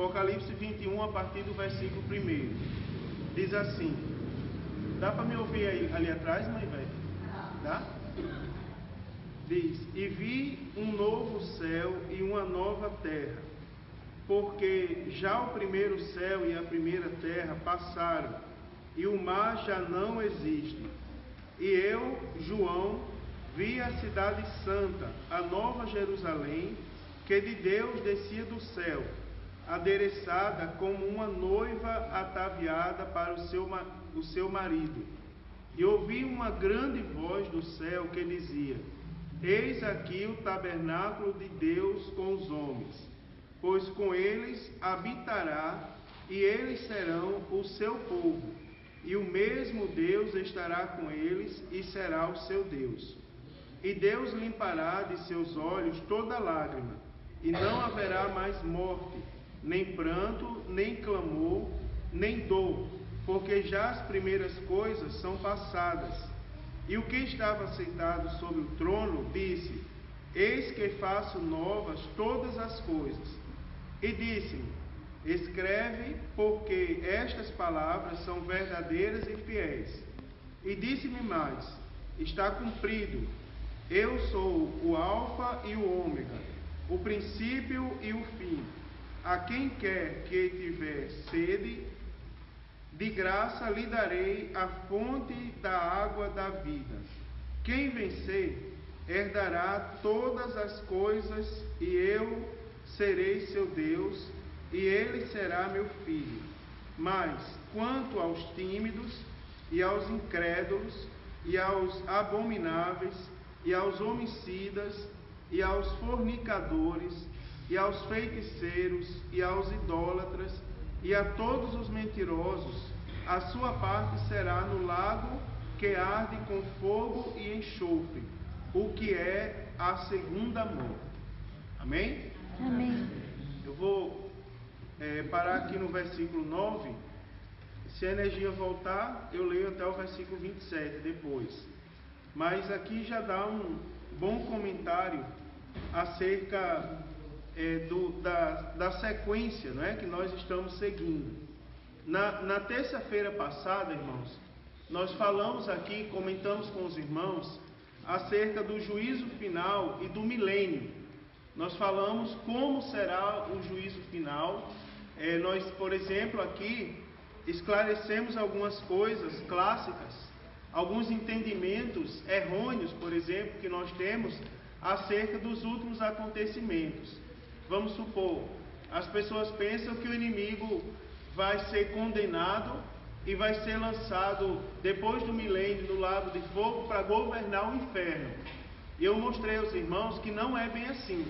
Apocalipse 21, a partir do versículo 1. Diz assim: dá para me ouvir aí, ali atrás, mãe velha? Dá? Diz: e vi um novo céu e uma nova terra, porque já o primeiro céu e a primeira terra passaram, e o mar já não existe. E eu, João, vi a cidade santa, a nova Jerusalém, que de Deus descia do céu, adereçada como uma noiva ataviada para o seu marido. E ouvi uma grande voz do céu que dizia: eis aqui o tabernáculo de Deus com os homens, pois com eles habitará, e eles serão o seu povo, e o mesmo Deus estará com eles e será o seu Deus. E Deus limpará de seus olhos toda lágrima, e não haverá mais morte, nem pranto, nem clamor, nem dor, porque já as primeiras coisas são passadas. E o que estava sentado sobre o trono disse: eis que faço novas todas as coisas. E disse-me: escreve, porque estas palavras são verdadeiras e fiéis. E disse-me mais: está cumprido. Eu sou o Alfa e o Ômega, o princípio e o fim. A quem quer que tiver sede, de graça lhe darei a fonte da água da vida. Quem vencer, herdará todas as coisas, e eu serei seu Deus, e ele será meu filho. Mas, quanto aos tímidos, e aos incrédulos, e aos abomináveis, e aos homicidas, e aos fornicadores, e aos feiticeiros, e aos idólatras, e a todos os mentirosos, a sua parte será no lago que arde com fogo e enxofre, o que é a segunda morte. Amém? Amém. Eu vou parar aqui no versículo 9. Se a energia voltar, eu leio até o versículo 27 depois. Mas aqui já dá um bom comentário acerca da sequência, não é, que nós estamos seguindo. Na terça-feira passada, irmãos, nós falamos aqui, comentamos com os irmãos acerca do juízo final e do milênio. Nós falamos como será o juízo final. Nós, por exemplo, aqui esclarecemos algumas coisas clássicas, alguns entendimentos errôneos, por exemplo, que nós temos acerca dos últimos acontecimentos. Vamos supor, as pessoas pensam que o inimigo vai ser condenado e vai ser lançado depois do milênio no lago de fogo para governar o inferno. E eu mostrei aos irmãos que não é bem assim.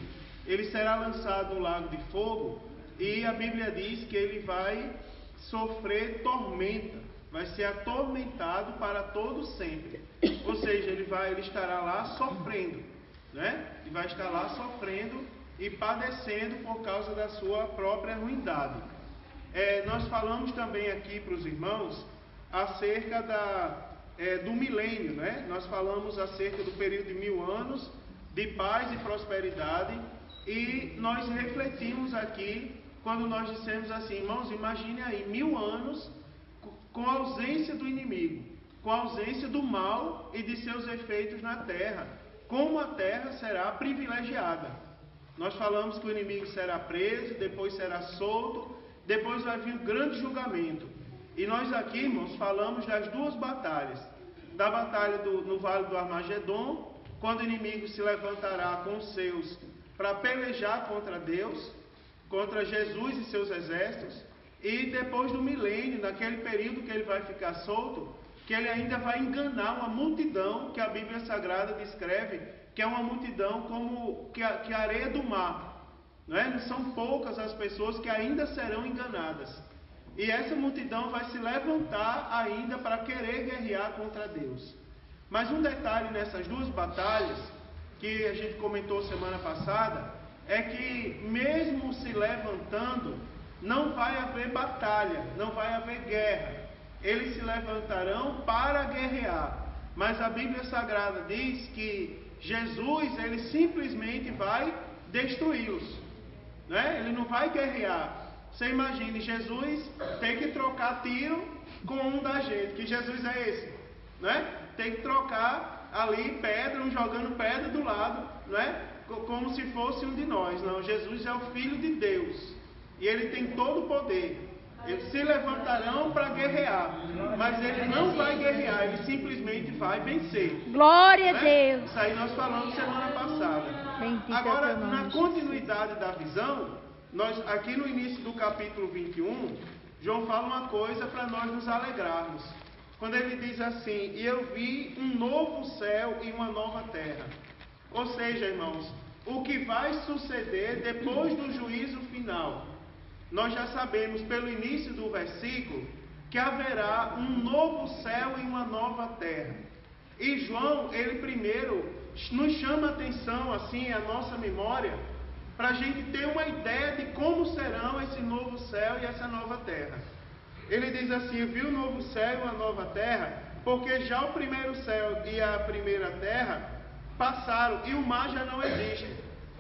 Ele será lançado no lago de fogo e a Bíblia diz que ele vai sofrer tormenta, vai ser atormentado para todo sempre. Ou seja, ele estará lá sofrendo, né? Ele vai estar lá sofrendo e padecendo por causa da sua própria ruindade. Nós falamos também aqui para os irmãos acerca do milênio, né? Nós falamos acerca do período de 1000 anos de paz e prosperidade, e nós refletimos aqui quando nós dissemos assim: irmãos, imagine aí 1000 anos com a ausência do inimigo, com a ausência do mal e de seus efeitos na terra. Como a terra será privilegiada. Nós falamos que o inimigo será preso, depois será solto, depois vai vir o grande julgamento. E nós aqui, irmãos, falamos das duas batalhas. Da batalha no Vale do Armagedon, quando o inimigo se levantará com os seus para pelejar contra Deus, contra Jesus e seus exércitos. E depois do milênio, naquele período que ele vai ficar solto, que ele ainda vai enganar uma multidão que a Bíblia Sagrada descreve, que é uma multidão como que a areia do mar. Não é? São poucas as pessoas que ainda serão enganadas. E essa multidão vai se levantar ainda para querer guerrear contra Deus. Mas um detalhe nessas duas batalhas, que a gente comentou semana passada, é que mesmo se levantando, não vai haver batalha, não vai haver guerra. Eles se levantarão para guerrear. Mas a Bíblia Sagrada diz que Jesus, ele simplesmente vai destruí-los, né? Ele não vai guerrear. Você imagine Jesus tem que trocar tiro com um da gente. Que Jesus é esse? Né? Tem que trocar ali pedra, um jogando pedra do lado, né? Como se fosse um de nós. Não, Jesus é o Filho de Deus. E ele tem todo o poder. Eles se levantarão para guerrear, mas ele não vai guerrear, ele simplesmente vai vencer. Glória né? a Deus. Isso aí nós falamos semana passada. Bendito Agora, é o teu nome, na continuidade da visão, nós aqui no início do capítulo 21, João fala uma coisa para nós nos alegrarmos. Quando ele diz assim: e eu vi um novo céu e uma nova terra. Ou seja, irmãos, o que vai suceder depois do juízo final. Nós já sabemos pelo início do versículo que haverá um novo céu e uma nova terra. E João, ele primeiro nos chama a atenção, assim, a nossa memória, para a gente ter uma ideia de como serão esse novo céu e essa nova terra. Ele diz assim: eu vi um novo céu e uma nova terra, porque já o primeiro céu e a primeira terra passaram e o mar já não existe.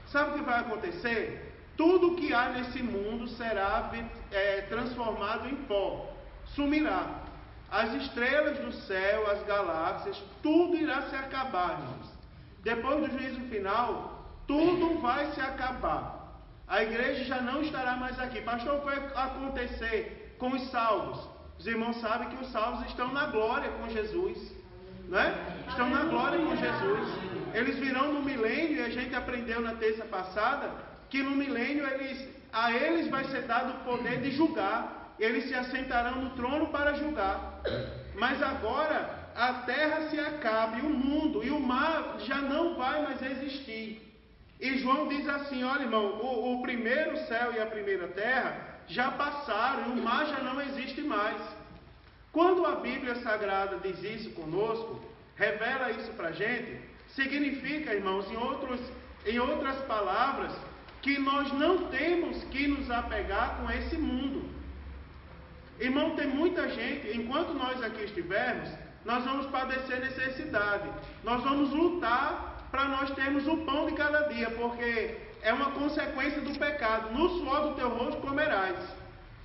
Sabe o que vai acontecer? Tudo que há nesse mundo será transformado em pó, sumirá. As estrelas do céu, as galáxias, tudo irá se acabar, irmãos. Depois do juízo final, tudo vai se acabar. A igreja já não estará mais aqui. Pastor, o que vai acontecer com os salvos? Os irmãos sabem que os salvos estão na glória com Jesus, né? Estão na glória com Jesus. Eles virão no milênio, e a gente aprendeu na terça passada que no milênio a eles vai ser dado o poder de julgar. Eles se assentarão no trono para julgar. Mas agora a terra se acaba e o mundo e o mar já não vai mais existir. E João diz assim: olha, irmão, o primeiro céu e a primeira terra já passaram e o mar já não existe mais. Quando a Bíblia Sagrada diz isso conosco, revela isso para a gente, significa, irmãos, em outras palavras, que nós não temos que nos apegar com esse mundo. Irmão, tem muita gente, enquanto nós aqui estivermos, nós vamos padecer necessidade. Nós vamos lutar para nós termos o pão de cada dia, porque é uma consequência do pecado. No suor do teu rosto comerás.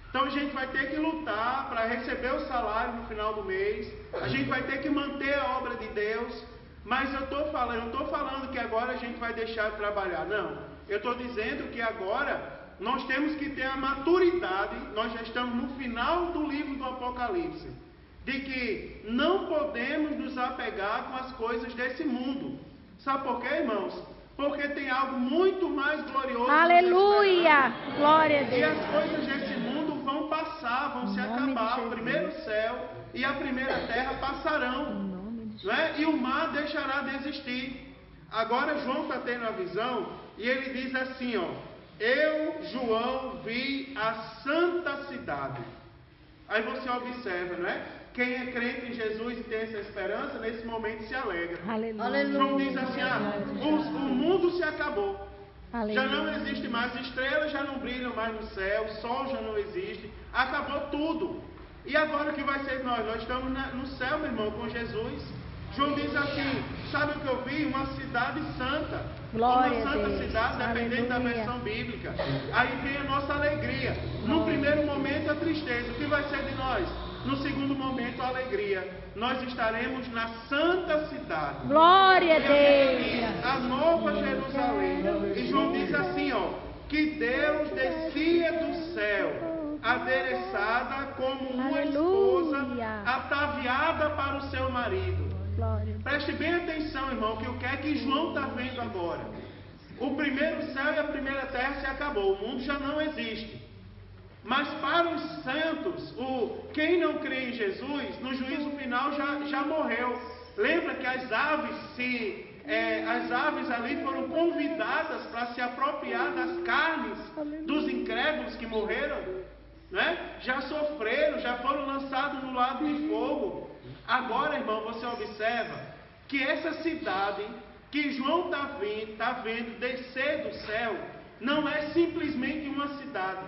Então a gente vai ter que lutar para receber o salário no final do mês. A gente vai ter que manter a obra de Deus. Mas eu não estou falando que agora a gente vai deixar de trabalhar. Não. Eu estou dizendo que agora nós temos que ter a maturidade, nós já estamos no final do livro do Apocalipse, de que não podemos nos apegar com as coisas desse mundo. Sabe por quê, irmãos? Porque tem algo muito mais glorioso. Aleluia! Glória a Deus. E as coisas desse mundo vão passar, vão se acabar. O primeiro céu e a primeira terra passarão. Né? E o mar deixará de existir. Agora João está tendo a visão e ele diz assim, ó: eu, João, vi a santa cidade. Aí você observa, não é? Quem é crente em Jesus e tem essa esperança, nesse momento se alegra. Aleluia. João diz assim: o mundo se acabou. Aleluia. Já não existe mais, estrelas já não brilham mais no céu, o sol já não existe, acabou tudo. E agora o que vai ser de nós? Nós estamos no céu, meu irmão, com Jesus. João diz assim: sabe o que eu vi? Uma cidade santa. Glória uma santa cidade, dependendo da versão bíblica. Aí vem a nossa alegria. No primeiro momento a tristeza. O que vai ser de nós? No segundo momento a alegria. Nós estaremos na santa cidade. Glória a Deus. A nova Jerusalém. E João diz assim, ó: que Deus descia do céu, adereçada como uma esposa ataviada para o seu marido. Preste bem atenção, irmão, que o que é que João está vendo agora? O primeiro céu e a primeira terra se acabou, o mundo já não existe. Mas para os santos, quem não crê em Jesus, no juízo final já morreu. Lembra que as aves ali foram convidadas para se apropriar das carnes dos incrédulos que morreram, né? Já sofreram, já foram lançados no lago de fogo. Agora, irmão, você observa que essa cidade que João está vendo descer do céu não é simplesmente uma cidade.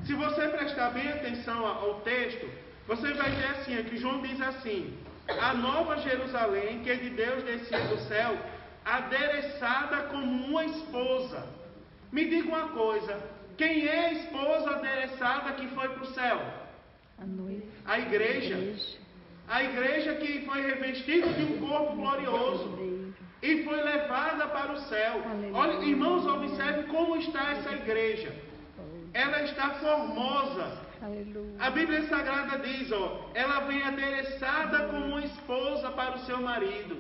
Se você prestar bem atenção ao texto, você vai ver assim, que João diz assim: a nova Jerusalém, que de Deus descia do céu, adereçada como uma esposa. Me diga uma coisa: Quem é a esposa adereçada que foi para o céu? A noiva. A igreja. A igreja que foi revestida de um corpo glorioso e foi levada para o céu. Olha, irmãos, observe como está essa igreja. Ela está formosa. A Bíblia Sagrada diz, ela vem adereçada como uma esposa para o seu marido.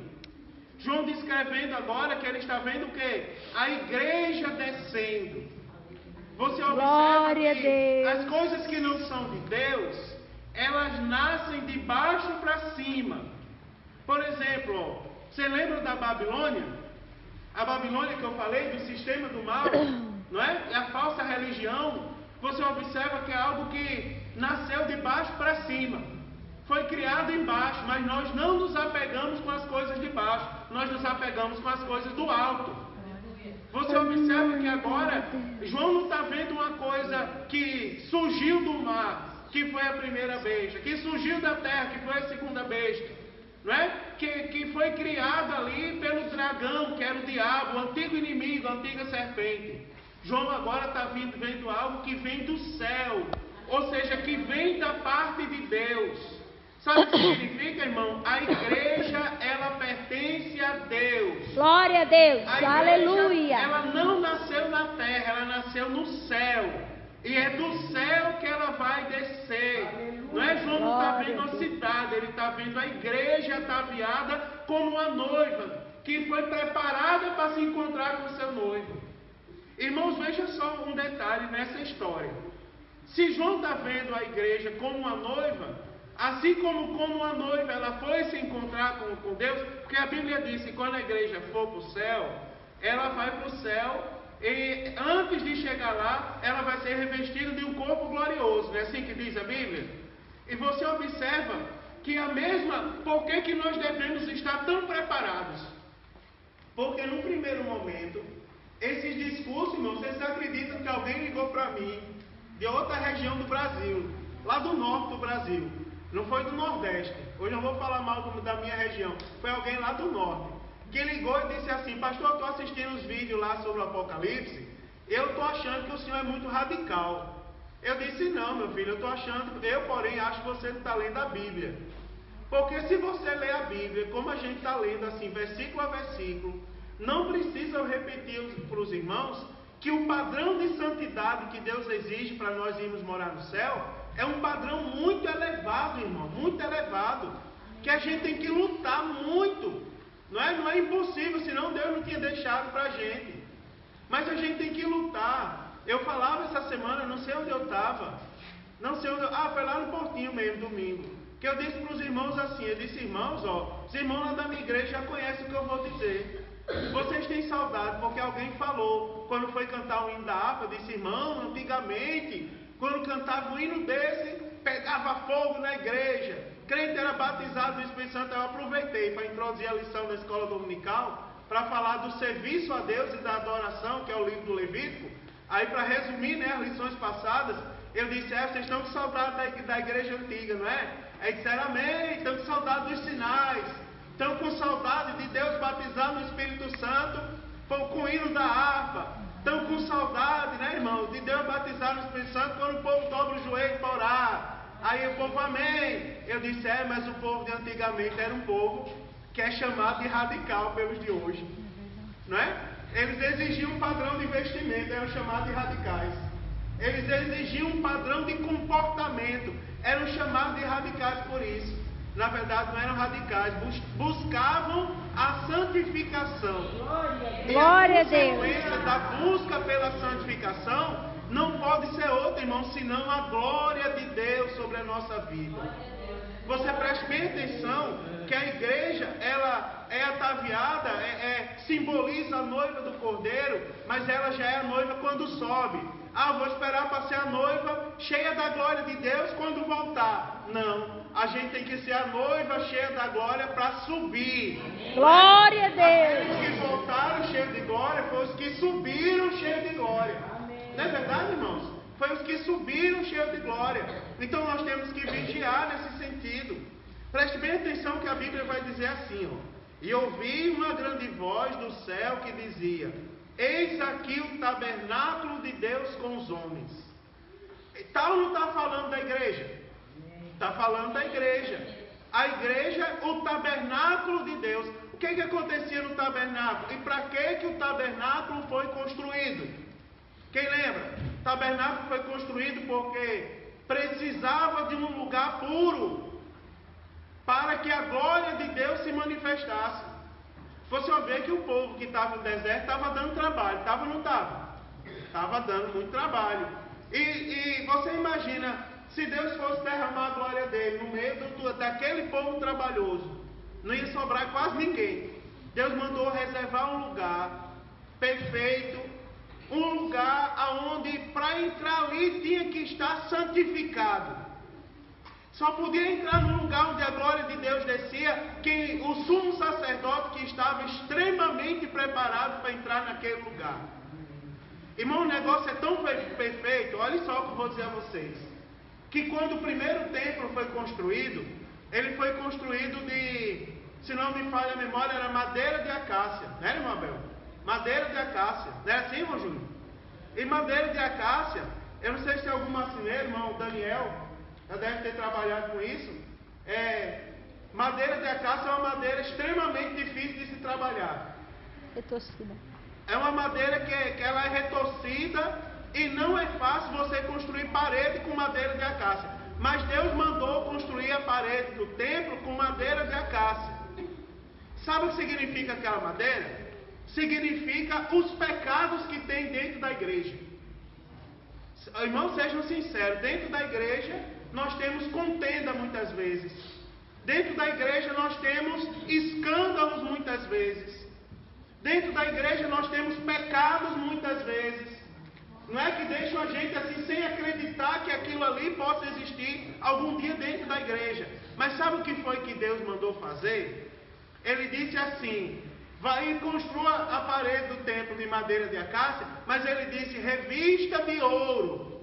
João descrevendo agora que ele está vendo o quê? A igreja descendo. Você observa que as coisas que não são de Deus, elas nascem de baixo para cima. Por exemplo, você lembra da Babilônia? A Babilônia que eu falei, do sistema do mal, não é? E a falsa religião. Você observa que é algo que nasceu de baixo para cima. Foi criado embaixo, mas nós não nos apegamos com as coisas de baixo. Nós nos apegamos com as coisas do alto. Você observa que agora, João não está vendo uma coisa que surgiu do mar, que foi a primeira besta, que surgiu da terra, que foi a segunda besta, não é? Que foi criada ali pelo dragão, que era o diabo, o antigo inimigo, a antiga serpente. João agora está vendo algo que vem do céu, ou seja, que vem da parte de Deus. Sabe o que significa, irmão? A igreja, ela pertence a Deus. Glória a Deus, a igreja, aleluia. Ela não nasceu na terra, ela nasceu no céu. E é do céu que ela vai descer. Não é? João não está vendo a cidade, ele está vendo a igreja ataviada como uma noiva, que foi preparada para se encontrar com o seu noivo. Irmãos, veja só um detalhe nessa história. Se João está vendo a igreja como uma noiva, assim como uma noiva ela foi se encontrar com Deus, porque a Bíblia diz que quando a igreja for para o céu, ela vai para o céu e antes de chegar lá, ela vai ser revestida de um corpo glorioso, não é assim que diz a Bíblia? E você observa que por que nós devemos estar tão preparados? Porque no primeiro momento, esses discursos, irmão, vocês acreditam que alguém ligou para mim de outra região do Brasil, lá do norte do Brasil, não foi do Nordeste, hoje eu não vou falar mal da minha região, foi alguém lá do Norte, que ligou e disse assim: pastor, eu estou assistindo os vídeos lá sobre o Apocalipse, eu estou achando que o senhor é muito radical. Eu disse: não, meu filho, porém acho que você não está lendo a Bíblia, porque se você ler a Bíblia, como a gente está lendo assim, versículo a versículo, não precisa eu repetir para os irmãos que o padrão de santidade que Deus exige para nós irmos morar no céu é um padrão muito elevado, irmão, muito elevado, que a gente tem que lutar muito. Não é impossível, senão Deus não tinha deixado para a gente. Mas a gente tem que lutar. Eu falava essa semana, não sei onde eu estava, foi lá no Portinho mesmo, domingo, que eu disse para os irmãos assim, eu disse: irmãos, os irmãos lá da minha igreja já conhecem o que eu vou dizer. Vocês têm saudade, porque alguém falou, quando foi cantar o hino da harpa, disse: irmão, antigamente, quando cantava um hino desse, pegava fogo na igreja, crente era batizado no Espírito Santo. Eu aproveitei para introduzir a lição na escola dominical, para falar do serviço a Deus e da adoração, que é o livro do Levítico. Aí, para resumir, as lições passadas, eu disse: vocês estão com saudade da igreja antiga, não é? Aí disseram: amém, estão com saudade dos sinais, estão com saudade de Deus batizar no Espírito Santo, com o hino da harpa, estão com saudade, né, irmão, de Deus batizar no Espírito Santo quando o povo dobra o joelho para orar. Aí o povo: amém. Eu disse: mas o povo de antigamente era um povo que é chamado de radical pelos de hoje, não é? Eles exigiam um padrão de vestimento, eram chamados de radicais. Eles exigiam um padrão de comportamento, eram chamados de radicais por isso. Na verdade, não eram radicais, buscavam a santificação. Glória a Deus. E a consequência da busca pela santificação não pode ser outra, irmão, senão a glória de Deus sobre a nossa vida. Você preste bem atenção que a igreja, ela é ataviada, simboliza a noiva do Cordeiro, mas ela já é a noiva quando sobe. Vou esperar para ser a noiva cheia da glória de Deus quando voltar. Não, a gente tem que ser a noiva cheia da glória para subir. Glória a Deus. Aqueles que voltaram cheios de glória foram os que subiram cheios de glória. Não é verdade, irmãos? Foi os que subiram cheios de glória. Então nós temos que vigiar nesse sentido. Preste bem atenção que a Bíblia vai dizer assim, E ouvi uma grande voz do céu que dizia: eis aqui o tabernáculo de Deus com os homens. Está ou não está falando da igreja? Está falando da igreja. A igreja, o tabernáculo de Deus. O que acontecia no tabernáculo? E para que o tabernáculo foi construído? Quem lembra? O tabernáculo foi construído porque precisava de um lugar puro para que a glória de Deus se manifestasse. Você vai ver que o povo que estava no deserto estava dando trabalho. Estava ou não estava? Estava dando muito trabalho. E você imagina, se Deus fosse derramar a glória dele no meio daquele povo trabalhoso, não ia sobrar quase ninguém. Deus mandou reservar um lugar perfeito, um lugar onde para entrar ali tinha que estar santificado. Só podia entrar no lugar onde a glória de Deus descia o sumo sacerdote que estava extremamente preparado para entrar naquele lugar. Irmão, o negócio é tão perfeito, olha só o que eu vou dizer a vocês, que quando o primeiro templo foi construído, ele foi construído se não me falha a memória, era madeira de acácia, né, irmão Abel? Madeira de acácia, não é assim, irmão Júnior? E madeira de acácia, eu não sei se tem algum marceneiro, irmão Daniel, já deve ter trabalhado com isso. Madeira de acácia é uma madeira extremamente difícil de se trabalhar. Retorcida. É uma madeira que ela é retorcida e não é fácil você construir parede com madeira de acácia. Mas Deus mandou construir a parede do templo com madeira de acácia. Sabe o que significa aquela madeira? Significa os pecados que tem dentro da igreja. Irmãos, sejam sinceros, dentro da igreja nós temos contenda muitas vezes. Dentro da igreja nós temos escândalos muitas vezes. Dentro da igreja nós temos pecados muitas vezes. Não é que deixam a gente assim sem acreditar que aquilo ali possa existir algum dia dentro da igreja. Mas sabe o que foi que Deus mandou fazer? Ele disse assim: vai e construa a parede do templo de madeira de acácia, mas ele disse: revista de ouro.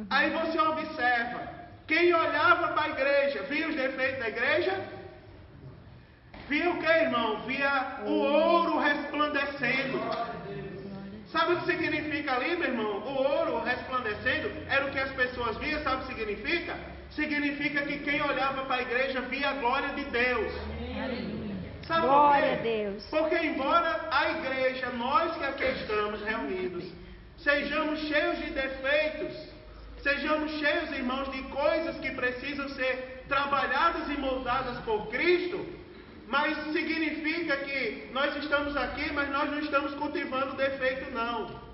Aí você observa, quem olhava para a igreja, via os defeitos da igreja? Via o que, irmão? Via o ouro resplandecendo. Sabe o que significa ali, meu irmão? O ouro resplandecendo era o que as pessoas viam. Sabe o que significa? Significa que quem olhava para a igreja via a glória de Deus. Sabe Glória por quê? a Deus. Porque embora a igreja, nós que aqui estamos reunidos, sejamos cheios de defeitos, sejamos cheios, irmãos, de coisas que precisam ser trabalhadas e moldadas por Cristo, mas significa que nós estamos aqui, mas nós não estamos cultivando defeito, não.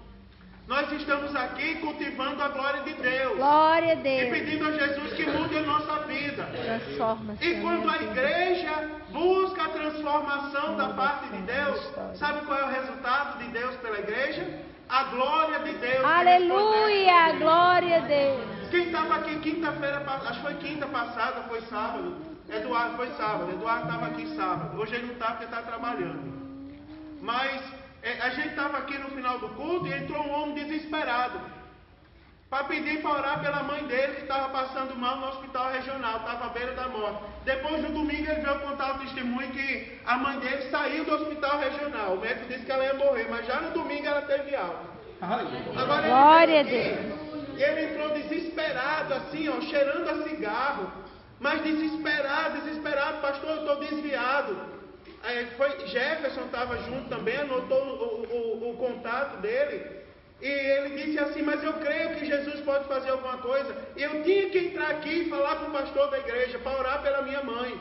Nós estamos aqui cultivando a glória de Deus. Glória a E Deus. pedindo a Jesus que mude a nossa vida. Transforma-se. E quando a igreja busca a transformação da parte de Deus, sabe qual é o resultado de Deus pela igreja? A glória de Deus. Aleluia, glória a Deus. Quem estava aqui quinta-feira, acho que foi quinta passada, foi sábado. Eduardo, foi sábado. Eduardo estava aqui sábado. Hoje ele não está porque está trabalhando. Mas a gente estava aqui no final do culto e entrou um homem desesperado para pedir para orar pela mãe dele que estava passando mal no hospital regional, estava à beira da morte. Depois no domingo ele veio contar o testemunho que a mãe dele saiu do hospital regional. O médico disse que ela ia morrer, mas já no domingo ela teve alta. Agora Glória a ele veio Deus. aqui, e ele entrou desesperado, assim, ó, cheirando a cigarro, mas desesperado, pastor, eu estou desviado. Jefferson estava junto também, anotou o contato dele. E ele disse assim: mas eu creio que Jesus pode fazer alguma coisa. Eu tinha que entrar aqui e falar com o pastor da igreja para orar pela minha mãe.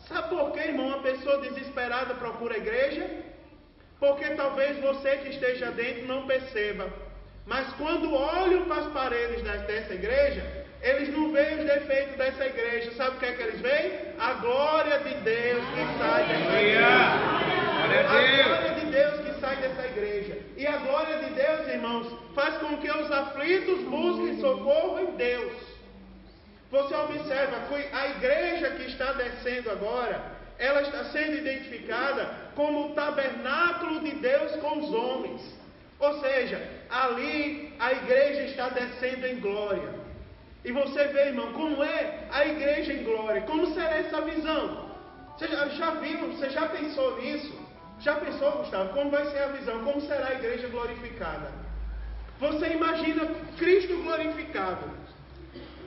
Sabe por que, irmão, uma pessoa desesperada procura a igreja? Porque talvez você que esteja dentro não perceba. Mas quando olham para as paredes dessa igreja, eles não veem os defeitos dessa igreja. Sabe o que é que eles veem? A glória de Deus que sai dessa igreja. A glória de Deus que sai dessa igreja. E a glória de Deus, irmãos, faz com que os aflitos busquem socorro em Deus. Você observa que a igreja que está descendo agora, ela está sendo identificada como o tabernáculo de Deus com os homens. Ou seja, ali a igreja está descendo em glória. E você vê, irmão, como é a igreja em glória. Como será essa visão? Você já viu, você já pensou nisso? Já pensou, Gustavo, como vai ser a visão? Como será a igreja glorificada? Você imagina Cristo glorificado.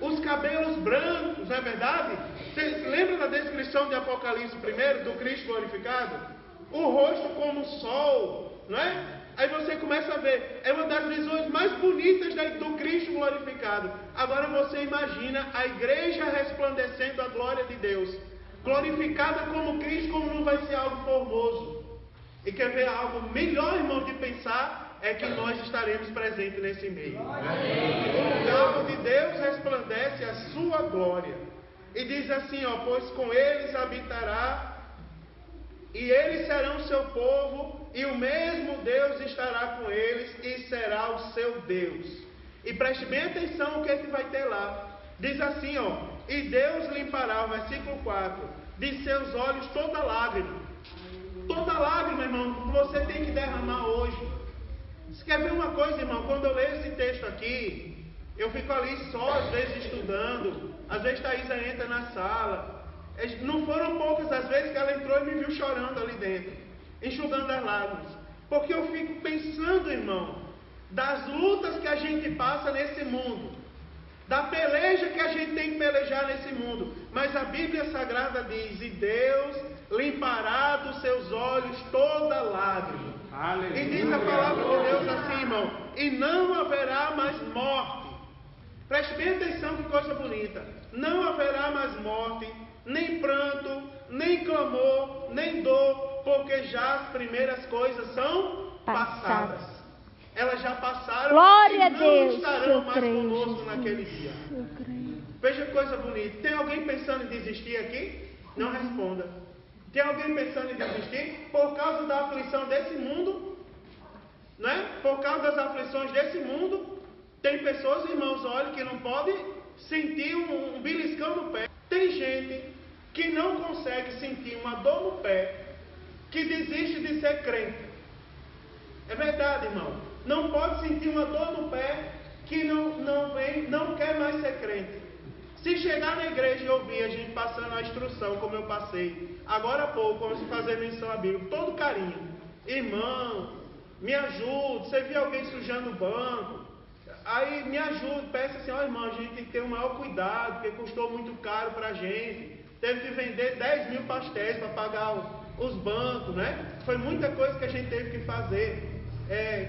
Os cabelos brancos, não é verdade? Você lembra da descrição de Apocalipse 1, do Cristo glorificado? O rosto como o sol, não é? Aí você começa a ver, é uma das visões mais bonitas do Cristo glorificado. Agora você imagina a igreja resplandecendo a glória de Deus. Glorificada como Cristo, como não vai ser algo formoso. E quer ver algo melhor, irmão, de pensar, é que nós estaremos presentes nesse meio. O lugar onde Deus resplandece a sua glória. E diz assim, ó, pois com eles habitará, e eles serão seu povo, e o mesmo Deus estará com eles, e será o seu Deus. E preste bem atenção o que é que vai ter lá. Diz assim, ó, e Deus limpará, o versículo 4, de seus olhos toda lágrima. Toda lágrima, irmão, que você tem que derramar hoje. Você quer ver uma coisa, irmão? Quando eu leio esse texto aqui, eu fico ali só, às vezes, estudando. Às vezes, Thaisa entra na sala. Não foram poucas as vezes que ela entrou e me viu chorando ali dentro, enxugando as lágrimas. Porque eu fico pensando, irmão, das lutas que a gente passa nesse mundo, da peleja que a gente tem que pelejar nesse mundo. Mas a Bíblia Sagrada diz, e Deus limpará dos seus olhos toda lágrima. Aleluia. E diz a palavra de Deus assim, irmão, e não haverá mais morte. Preste bem atenção, que coisa bonita. Não haverá mais morte, nem pranto, nem clamor, nem dor, porque já as primeiras coisas são passadas. Elas já passaram. Glória e não Deus, estarão mais creio, conosco Jesus. naquele dia. Eu creio. Veja que coisa bonita. Tem alguém pensando em desistir aqui? Não responda. Tem alguém pensando em desistir? Por causa da aflição desse mundo? Né? Por causa das aflições desse mundo? Tem pessoas, irmãos, olha, que não podem sentir um beliscão no pé. Tem gente que não consegue sentir uma dor no pé, que desiste de ser crente. É verdade, irmão. Não pode sentir uma dor no pé que não quer mais ser crente. Se chegar na igreja e ouvir a gente passando a instrução, como eu passei, agora há pouco, vamos fazer menção à Bíblia, todo carinho. Irmão, me ajude. Você viu alguém sujando o banco? Aí me ajude, peça assim, ó irmão, a gente tem que ter o maior cuidado, porque custou muito caro pra gente. Teve que vender 10 mil pastéis para pagar os bancos, né? Foi muita coisa que a gente teve que fazer,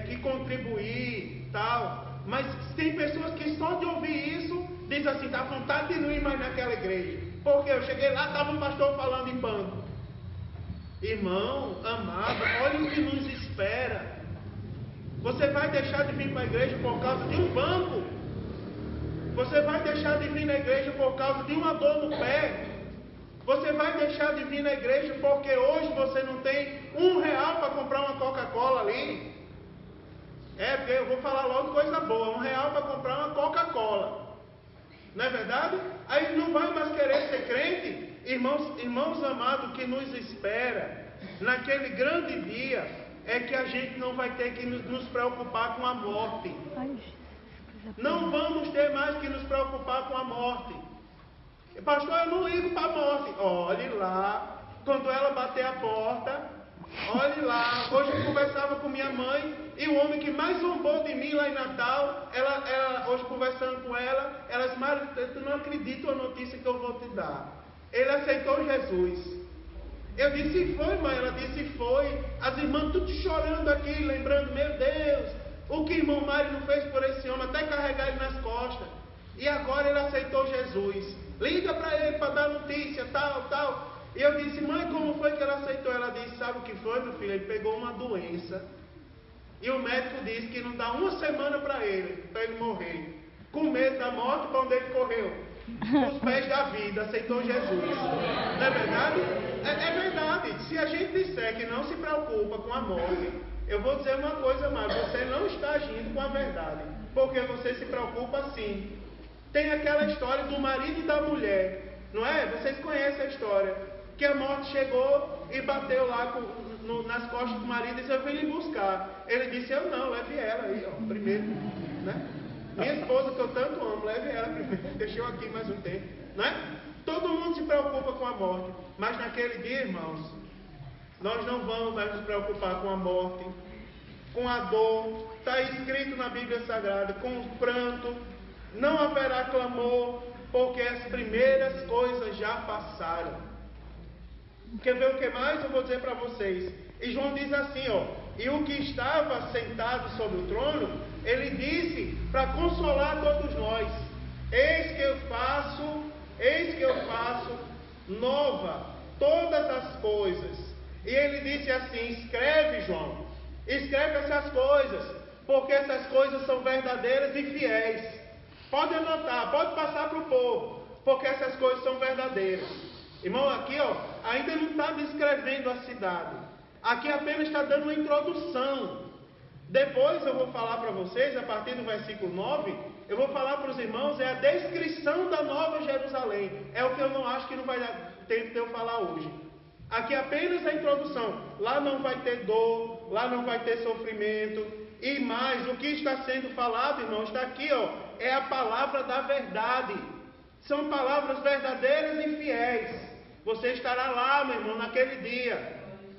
que contribuir, tal. Mas tem pessoas que só de ouvir isso, diz assim, tá com vontade de não ir mais naquela igreja. Porque eu cheguei lá, estava um pastor falando em banco. Irmão, amado, olha o que nos espera. Você vai deixar de vir para a igreja por causa de um banco? Você vai deixar de vir na igreja por causa de uma dor no pé? Você vai deixar de vir na igreja porque hoje você não tem R$1 para comprar uma Coca-Cola ali? Porque eu vou falar logo coisa boa, R$1 para comprar uma Coca-Cola. Não é verdade? Aí não vai mais querer ser crente? Irmãos amados, o que nos espera naquele grande dia é que a gente não vai ter que nos preocupar com a morte. Não vamos ter mais que nos preocupar com a morte. Pastor, eu não ligo para a morte. Olhe lá, quando ela bater a porta, olhe lá. Hoje eu conversava com minha mãe e o homem que mais zombou de mim lá em Natal, ela hoje conversando com ela disse, Mário, tu não acredita a notícia que eu vou te dar. Ele aceitou Jesus. Eu disse, foi, mãe? Ela disse, foi. As irmãs tudo chorando aqui, lembrando, meu Deus, o que irmão Mário não fez por esse homem, até carregar ele nas costas. E agora ele aceitou Jesus. Liga para ele para dar notícia, tal. E eu disse, mãe, como foi que ele aceitou? Ela disse, sabe o que foi, meu filho? Ele pegou uma doença. E o médico disse que não dá uma semana para ele morrer. Com medo da morte, para onde ele correu? Os pés da vida, aceitou Jesus. Não é verdade? É verdade. Se a gente disser que não se preocupa com a morte, eu vou dizer uma coisa mais, você não está agindo com a verdade, porque você se preocupa sim. Tem aquela história do marido e da mulher, não é? Vocês conhecem a história, que a morte chegou e bateu lá nas costas do marido e disse, eu vim lhe buscar. Ele disse, eu não, leve ela aí, ó, primeiro, né? Minha esposa, que eu tanto amo, leve ela primeiro, deixei eu aqui mais um tempo, né? Todo mundo se preocupa com a morte, mas naquele dia, irmãos, Nós não vamos mais nos preocupar com a morte, com a dor. Está escrito na Bíblia Sagrada, com o pranto. Não haverá clamor, porque as primeiras coisas já passaram. Quer ver o que mais? Eu vou dizer para vocês. E João diz assim, ó: e o que estava sentado sobre o trono, ele disse para consolar todos nós: eis que eu faço nova todas as coisas. E ele disse assim: escreve, João, escreve essas coisas, porque essas coisas são verdadeiras e fiéis. Pode anotar, pode passar para o povo, porque essas coisas são verdadeiras. Irmão, aqui ó, ainda não está descrevendo a cidade. Aqui apenas está dando uma introdução. Depois eu vou falar para vocês, a partir do versículo 9, eu vou falar para os irmãos, é a descrição da Nova Jerusalém. É o que eu não acho que não vai dar tempo de eu falar hoje. Aqui apenas a introdução. Lá não vai ter dor, lá não vai ter sofrimento. E mais, o que está sendo falado, irmão, está aqui, ó, é a palavra da verdade. São palavras verdadeiras e fiéis. Você estará lá, meu irmão, naquele dia.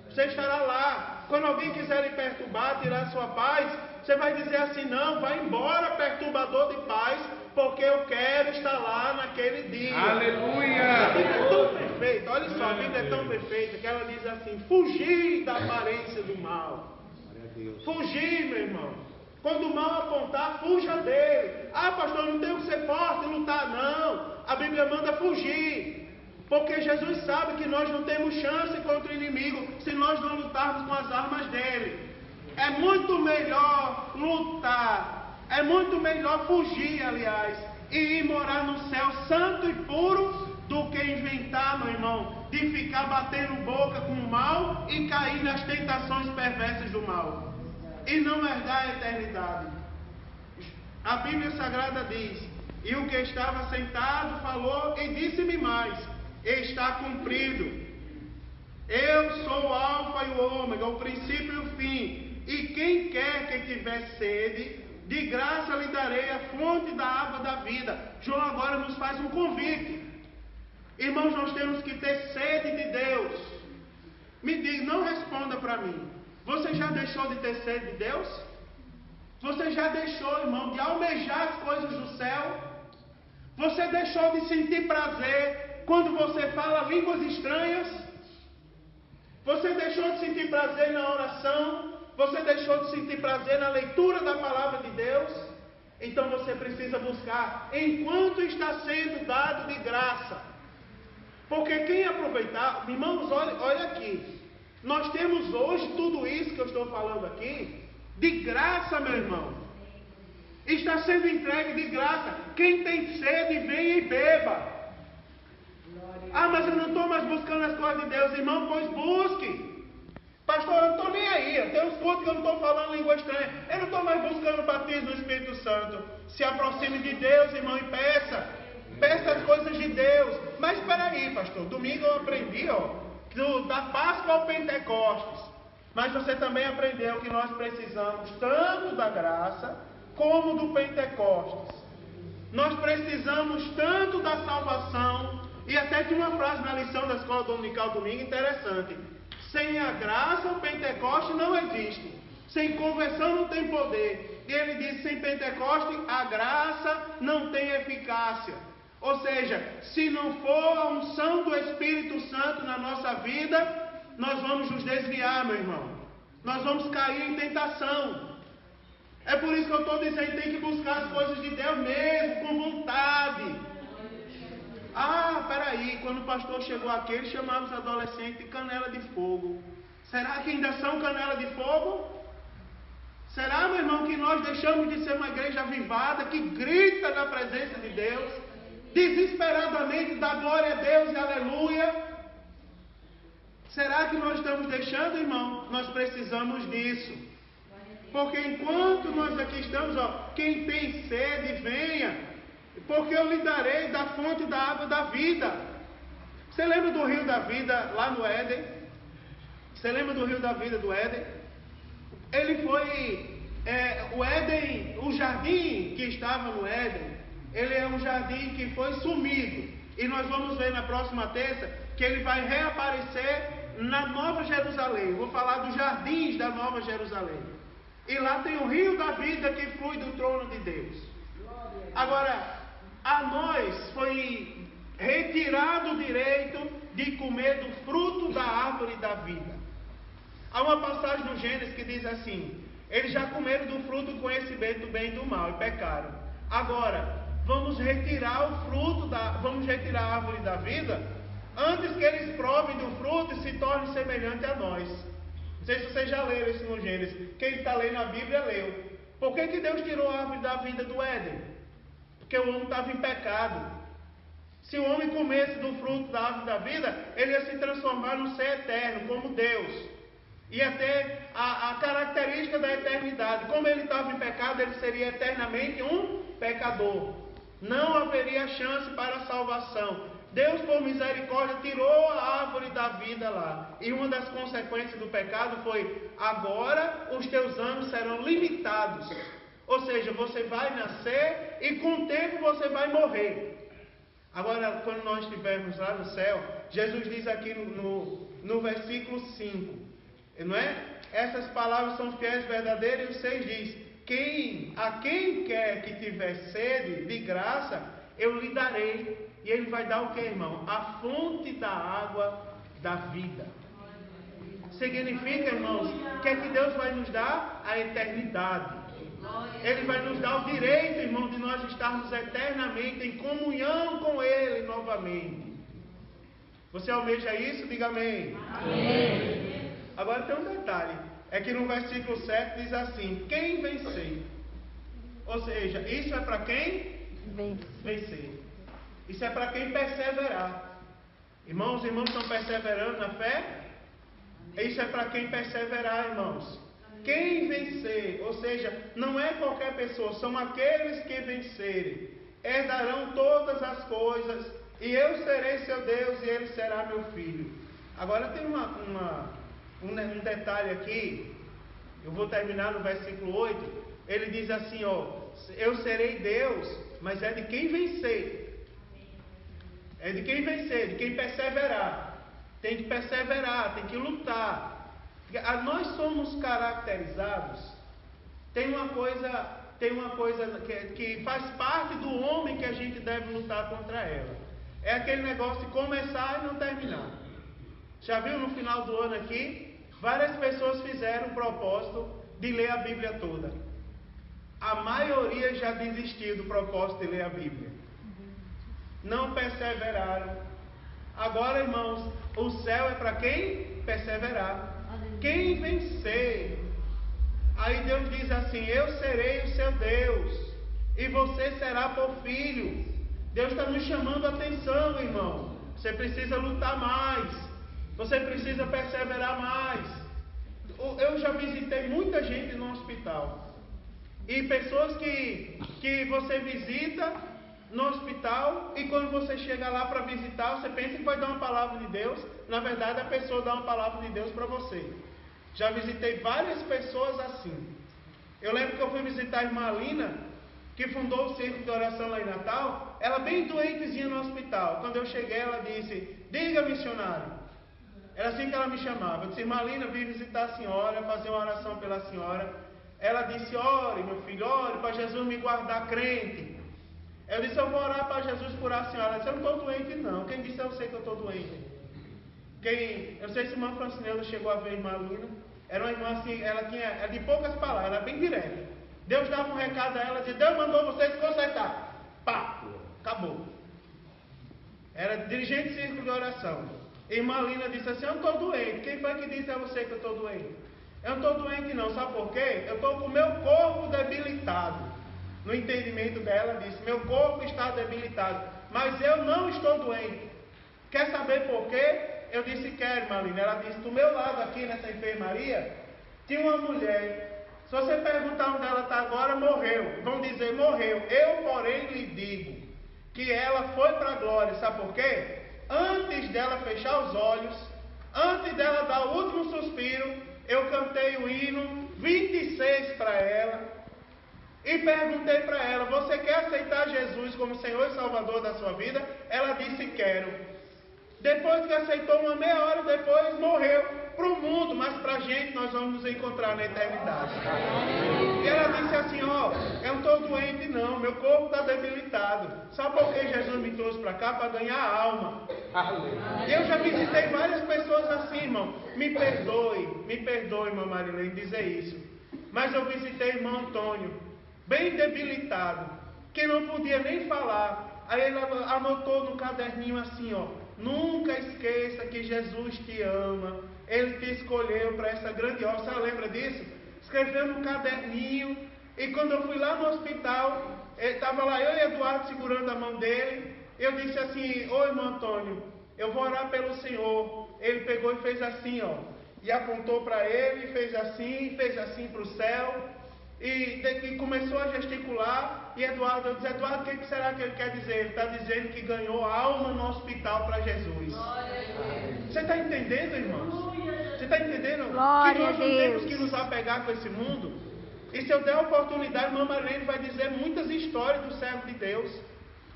Você estará lá. Quando alguém quiser lhe perturbar, tirar sua paz, você vai dizer assim: não, vai embora, perturbador de paz, porque eu quero estar lá naquele dia. Aleluia! A Bíblia é tão perfeita, olha só, a Bíblia é tão perfeita que ela diz assim: fugir da aparência do mal. Fugir, meu irmão. Quando o mal apontar, fuja dele. Ah, pastor, não tenho que ser forte e lutar. Não, a Bíblia manda fugir. Porque Jesus sabe que nós não temos chance contra o inimigo se nós não lutarmos com as armas dele. É muito melhor lutar, é muito melhor fugir, aliás, e ir morar no céu santo e puro do que inventar, meu irmão, de ficar batendo boca com o mal e cair nas tentações perversas do mal e não herdar a eternidade. A Bíblia Sagrada diz: e o que estava sentado falou e disse-me mais: está cumprido. Eu sou o alfa e o ômega, o princípio e o fim. E quem quer que tiver sede, de graça lhe darei a fonte da água da vida. João agora nos faz um convite. Irmãos, nós temos que ter sede de Deus. Me diga, não responda para mim. Você já deixou de ter sede de Deus? Você já deixou, irmão, de almejar as coisas do céu? Você deixou de sentir prazer quando você fala línguas estranhas? Você deixou de sentir prazer na oração? Você deixou de sentir prazer na leitura da palavra de Deus? Então você precisa buscar enquanto está sendo dado de graça. Porque quem aproveitar, irmãos, olha aqui. Nós temos hoje tudo isso que eu estou falando aqui de graça, meu irmão. Está sendo entregue de graça. Quem tem sede, venha e beba. Ah, mas eu não estou mais buscando as coisas de Deus, irmão, pois busque. Pastor, eu não estou nem aí. Eu tenho uns cultos que eu não estou falando língua estranha. Eu não estou mais buscando o batismo do Espírito Santo. Se aproxime de Deus, irmão, e peça. Peça as coisas de Deus. Mas espera aí, pastor. Domingo eu aprendi, da Páscoa ao Pentecostes. Mas você também aprendeu que nós precisamos tanto da graça como do Pentecostes. Nós precisamos tanto da salvação. E até tinha uma frase na lição da escola dominical domingo interessante: sem a graça o Pentecoste não existe, sem conversão não tem poder. E ele diz: sem Pentecoste a graça não tem eficácia. Ou seja, se não for a unção do Espírito Santo na nossa vida, nós vamos nos desviar, meu irmão. Nós vamos cair em tentação. É por isso que eu estou dizendo, tem que buscar as coisas de Deus mesmo, com vontade. Ah, peraí, quando o pastor chegou aqui, ele chamava os adolescentes de canela de fogo. Será que ainda são canela de fogo? Será, meu irmão, que nós deixamos de ser uma igreja avivada, que grita na presença de Deus, desesperadamente dá glória a Deus e aleluia? Será que nós estamos deixando, irmão? Nós precisamos disso. Porque enquanto nós aqui estamos, quem tem sede, venha. Porque eu lhe darei da fonte da água da vida. Você lembra do rio da vida lá no Éden? Você lembra do rio da vida do Éden? Ele foi... o Éden, o jardim que estava no Éden, ele é um jardim que foi sumido. E nós vamos ver na próxima terça que ele vai reaparecer na Nova Jerusalém. Vou falar dos jardins da Nova Jerusalém. E lá tem o rio da vida que flui do trono de Deus. Agora, a nós foi retirado o direito de comer do fruto da árvore da vida. Há uma passagem no Gênesis que diz assim: eles já comeram do fruto do conhecimento do bem e do mal e pecaram. Agora, vamos retirar a árvore da vida antes que eles provem do fruto e se tornem semelhantes a nós. Não sei se vocês já leram isso no Gênesis. Quem está lendo a Bíblia leu. Por que Deus tirou a árvore da vida do Éden? Porque o homem estava em pecado. Se o homem comesse do fruto da árvore da vida, ele ia se transformar num ser eterno, como Deus. Ia ter a característica da eternidade. Como ele estava em pecado, ele seria eternamente um pecador. Não haveria chance para a salvação. Deus, por misericórdia, tirou a árvore da vida lá. E uma das consequências do pecado foi: agora os teus anos serão limitados. Ou seja, você vai nascer e com o tempo você vai morrer. Agora, quando nós estivermos lá no céu, Jesus diz aqui no versículo 5, não é? Essas palavras são fiéis e verdadeiras, e o 6 diz: a quem quer que tiver sede de graça, eu lhe darei. E ele vai dar o que, irmão? A fonte da água da vida. Significa, irmãos, que Deus vai nos dar a eternidade. Ele vai nos dar o direito, irmão, de nós estarmos eternamente em comunhão com Ele novamente. Você almeja isso? Diga amém. Amém. Agora tem um detalhe. É que no versículo 7 diz assim: quem vencer. Ou seja, isso é para quem? Vencer. Isso é para quem perseverar. Irmãos e irmãs estão perseverando na fé? Isso é para quem perseverar, irmãos. Quem vencer, ou seja, não é qualquer pessoa, são aqueles que vencerem, herdarão todas as coisas, e eu serei seu Deus e ele será meu filho. Agora tem um detalhe aqui, eu vou terminar no versículo 8, ele diz assim, eu serei Deus, mas é de quem vencer. É de quem vencer, de quem perseverar. Tem que perseverar, tem que lutar. Nós somos caracterizados. Tem uma coisa que faz parte do homem que a gente deve lutar contra ela. É aquele negócio de começar e não terminar. Já viu no final do ano aqui? Várias pessoas fizeram o propósito de ler a Bíblia toda. A maioria já desistiu do propósito de ler a Bíblia. Não perseveraram. Agora, irmãos, o céu é para quem perseverar. Quem vencer. Aí Deus diz assim: eu serei o seu Deus e você será por filho. Deus está nos chamando a atenção, irmão. Você precisa lutar mais. Você precisa perseverar mais. Eu já visitei muita gente no hospital. E pessoas que você visita no hospital, e quando você chega lá para visitar, você pensa que vai dar uma palavra de Deus. Na verdade, a pessoa dá uma palavra de Deus para você. Já visitei várias pessoas assim. Eu lembro que eu fui visitar a irmã Alina, que fundou o Círculo de Oração lá em Natal. Ela bem doentezinha no hospital. Quando eu cheguei, ela disse: diga, missionário. Era assim que ela me chamava. Eu disse: irmã Alina, vim visitar a senhora, fazer uma oração pela senhora. Ela disse: ore, meu filho, ore para Jesus me guardar crente. Eu disse: eu vou orar para Jesus curar a senhora. Ela disse: eu não estou doente não. Quem disse eu sei que eu estou doente? Eu não sei se a irmã Francineuza chegou a ver a irmã Lina. Era uma irmã assim, ela tinha de poucas palavras, era bem direta. Deus dava um recado a ela, dizia: Deus mandou vocês consertar. Pá, acabou. Era dirigente de círculo de oração. A irmã Lina disse assim: eu não estou doente. Quem foi que disse a você que eu estou doente? Eu não estou doente não, sabe por quê? Eu estou com o meu corpo debilitado. No entendimento dela, disse: meu corpo está debilitado, mas eu não estou doente. Quer saber por quê? Eu disse: quero, irmã Lina. Ela disse: do meu lado aqui nessa enfermaria, tinha uma mulher. Se você perguntar onde ela está agora, morreu. Vão dizer: morreu. Eu, porém, lhe digo que ela foi para a glória. Sabe por quê? Antes dela fechar os olhos, antes dela dar o último suspiro, eu cantei o hino 26 para ela. E perguntei para ela: você quer aceitar Jesus como Senhor e Salvador da sua vida? Ela disse: quero. Depois que aceitou, uma meia hora depois, morreu para o mundo, mas para a gente nós vamos nos encontrar na eternidade. E ela disse assim, ó, eu não estou doente não, meu corpo está debilitado. Sabe por que Jesus me trouxe para cá? Para ganhar a alma. Eu já visitei várias pessoas assim, irmão. Me perdoe, irmã Marilene, dizer isso. Mas eu visitei irmão Antônio, bem debilitado, que não podia nem falar. Aí ele anotou no caderninho assim, ó, nunca esqueça que Jesus te ama, Ele te escolheu para essa grande obra. Você lembra disso? Escreveu no caderninho. E quando eu fui lá no hospital, estava lá eu e Eduardo segurando a mão dele. Eu disse assim, ô irmão Antônio, eu vou orar pelo Senhor. Ele pegou e fez assim, ó, e apontou para ele, fez assim para o céu. E começou a gesticular. E Eduardo, eu disse, Eduardo, o que será que ele quer dizer? Ele está dizendo que ganhou alma no hospital para Jesus. Você está entendendo, irmãos? Você está entendendo? Glória Que nós a não Deus. temos que nos apegar com esse mundo. E se eu der a oportunidade, a irmã Marilene vai dizer muitas histórias do servo de Deus.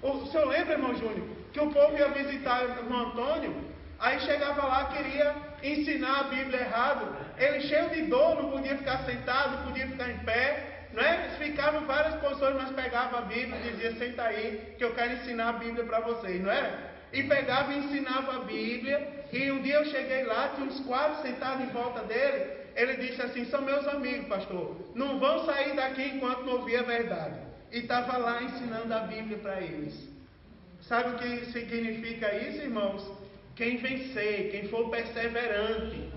O senhor lembra, irmão Júnior, que o povo ia visitar o irmão Antônio, aí chegava lá, queria ensinar a Bíblia errado. Ele cheio de dor, não podia ficar sentado, não podia ficar em pé, não é? Ficava em várias posições, mas pegava a Bíblia e dizia, senta aí, que eu quero ensinar a Bíblia para vocês, não é? E pegava e ensinava a Bíblia. E um dia eu cheguei lá, tinha uns 4 sentados em volta dele. Ele disse assim, são meus amigos, pastor, não vão sair daqui enquanto não ouvir a verdade. E estava lá ensinando a Bíblia para eles. Sabe o que significa isso, irmãos? Quem vencer, quem for perseverante.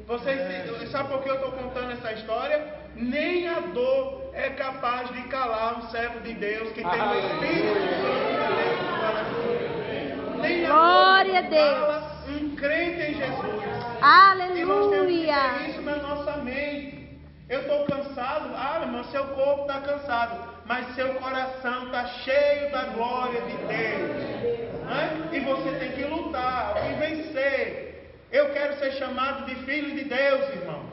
Vocês sabem por que eu estou contando essa história? Nem a dor é capaz de calar um servo de Deus que tem o Espírito Santo dentro do coração. Nem a Glória a dor Deus. cala um crente em Jesus. Aleluia. E nós temos que ter isso na nossa mente. Eu estou cansado. Ah, irmão, seu corpo está cansado, mas seu coração está cheio da glória de Deus. Né? E você tem que lutar e vencer. Eu quero ser chamado de filho de Deus, irmão.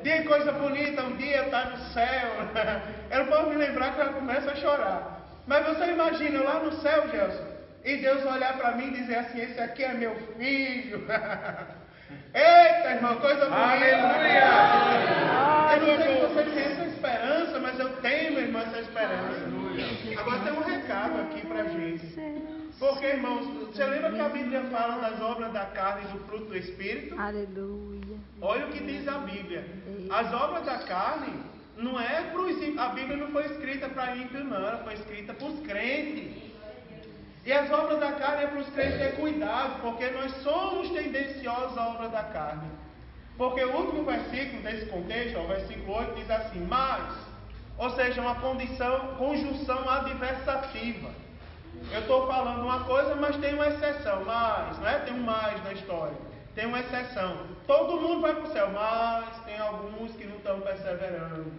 Que coisa bonita, um dia estar no céu. Eu não posso me lembrar que eu começo a chorar. Mas você imagina, eu lá no céu, Gelson, e Deus olhar para mim e dizer assim, esse aqui é meu filho. Eita, irmão, coisa bonita. Aleluia. Eu não sei se você tem essa esperança, mas eu tenho, irmão, essa esperança. Agora tem um recado aqui pra gente. Porque, irmãos, você lembra que a Bíblia fala das obras da carne e do fruto do Espírito? Aleluia. Olha o que diz a Bíblia. As obras da carne não é para os ímpios. A Bíblia não foi escrita para ímpios, não. Ela foi escrita para os crentes. E as obras da carne é para os crentes ter cuidado, porque nós somos tendenciosos à obra da carne. Porque o último versículo desse contexto, o versículo 8, diz assim, mas, ou seja, uma conjunção adversativa. Eu estou falando uma coisa, mas tem uma exceção, mas, não é? Tem um mais na história, tem uma exceção. Todo mundo vai para o céu, mas tem alguns que não estão perseverando,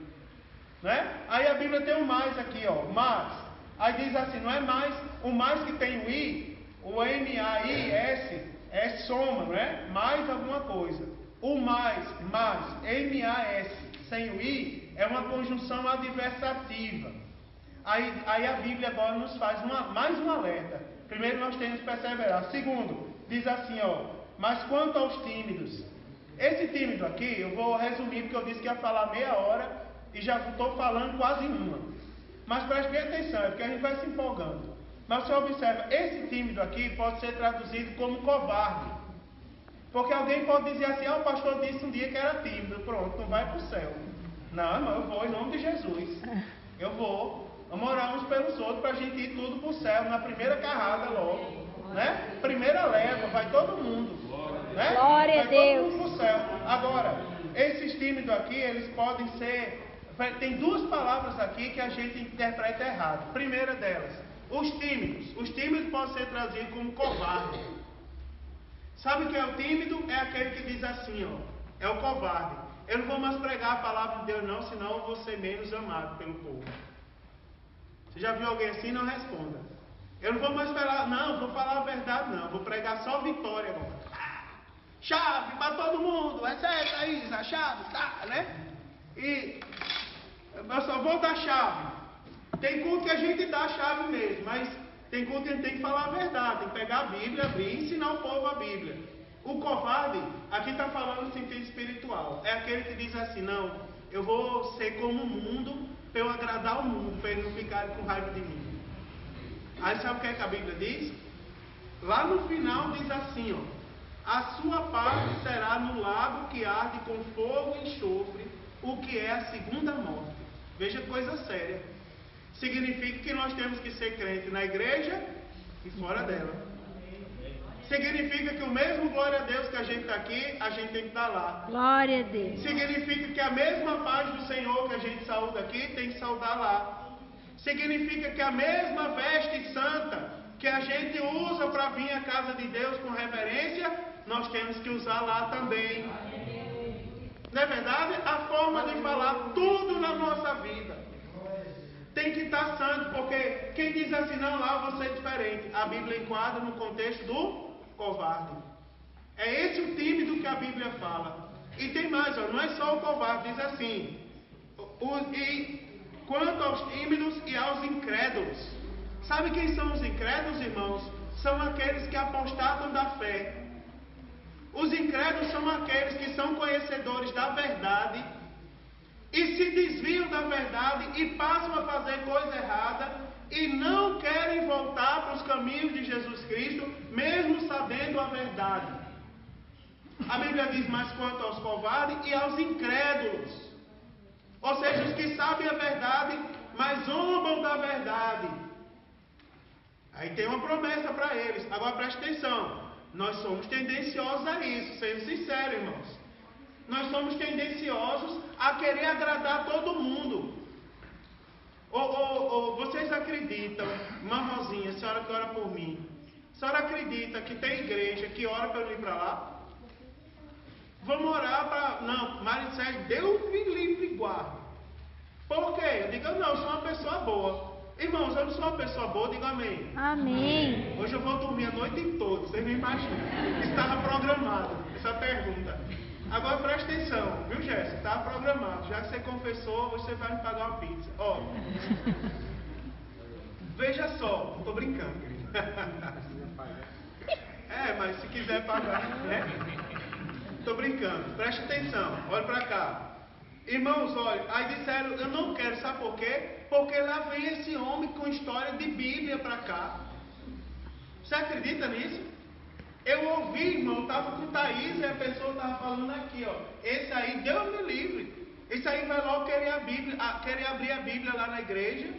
né? Aí a Bíblia tem um mais aqui, ó, mas. Aí diz assim, não é mais, o mais que tem o I, o M-A-I-S, é soma, não é? Mais alguma coisa. O mais, M-A-S, sem o I, é uma conjunção adversativa. Aí a Bíblia agora nos faz mais um alerta. Primeiro nós temos que perseverar. Segundo, diz assim, ó, mas quanto aos tímidos. Esse tímido aqui, eu vou resumir porque eu disse que ia falar meia hora e já estou falando quase uma. Mas preste bem atenção, é porque a gente vai se empolgando. Mas você observa, esse tímido aqui pode ser traduzido como covarde. Porque alguém pode dizer assim, o pastor disse um dia que era tímido, pronto, não vai para o céu. Não, irmão, eu vou em nome de Jesus. Eu vou. Vamos orar uns pelos outros para a gente ir tudo para o céu, na primeira carrada logo. Né? Primeira leva, vai todo mundo. Né? Glória a Deus. Vai todo mundo para o céu. Agora, esses tímidos aqui, eles podem ser... Tem duas palavras aqui que a gente interpreta errado. Primeira delas, os tímidos. Os tímidos podem ser traduzidos como covarde. Sabe o que é o tímido? É aquele que diz assim, ó, é o covarde. Eu não vou mais pregar a palavra de Deus não, senão eu vou ser menos amado pelo povo. Você já viu alguém assim? Não responda. Eu não vou mais falar, não, vou falar a verdade não, vou pregar só vitória agora. Chave para todo mundo, recebe aí, a chave, tá, né? E eu só vou dar chave. Tem culto que a gente dá a chave mesmo, mas Tem culto que a gente tem que falar a verdade, tem que pegar a Bíblia, abrir e ensinar o povo a Bíblia. O covarde, aqui está falando no sentido espiritual. É aquele que diz assim, não, eu vou ser como o mundo, para eu agradar o mundo, para eles não ficarem com raiva de mim. Aí sabe o que é que a Bíblia diz? Lá no final diz assim, ó, a sua parte será no lago que arde com fogo e enxofre, o que é a segunda morte. Veja que coisa séria. Significa que nós temos que ser crente na igreja e fora dela. Significa que o mesmo glória a Deus que a gente está aqui, a gente tem que estar lá. Glória a Deus. Significa que a mesma paz do Senhor que a gente saúda aqui, tem que saudar lá. Significa que a mesma veste santa que a gente usa para vir à casa de Deus com reverência, nós temos que usar lá também. Não é verdade? A forma de falar tudo na nossa vida tem que estar santo, porque quem diz assim, não, lá eu vou ser diferente, a Bíblia enquadra no contexto do covarde. É esse o tímido que a Bíblia fala. E tem mais, ó, não é só o covarde, diz assim, e quanto aos tímidos e aos incrédulos. Sabe quem são os incrédulos, irmãos? São aqueles que apostatam da fé. Os incrédulos são aqueles que são conhecedores da verdade e se desviam da verdade e passam a fazer coisa errada e não querem voltar para os caminhos de Jesus Cristo, mesmo sabendo a verdade. A Bíblia diz, mas quanto aos covardes e aos incrédulos, ou seja, os que sabem a verdade, mas zombam da verdade. Aí tem uma promessa para eles. Agora preste atenção, nós somos tendenciosos a isso, sendo sincero, irmãos. Nós somos tendenciosos a querer agradar todo mundo. Vocês acreditam, irmã Rosinha, a senhora que ora por mim, a senhora acredita que tem igreja que ora para eu ir para lá? Vamos orar para... Não, Maricés, Deus me livre e guarde. Por quê? Eu digo, não, eu sou uma pessoa boa. Irmãos, eu não sou uma pessoa boa, diga amém. Amém. Hoje eu vou dormir a noite toda, vocês não imaginam. Estava programado essa pergunta. Agora preste atenção, viu, Jéssica? Estava programado. Já que você confessou, você vai me pagar uma pizza. Ó, veja só, estou brincando, querido. Mas se quiser pagar, né? Estou brincando. Preste atenção, olha para cá. Irmãos, olha, aí disseram, eu não quero, sabe por quê? Porque lá vem esse homem com história de Bíblia para cá. Você acredita nisso? Eu ouvi, irmão, estava com Thaís e a pessoa estava falando aqui, ó. Esse aí, Deus me livre. Esse aí vai logo querer abrir a Bíblia lá na igreja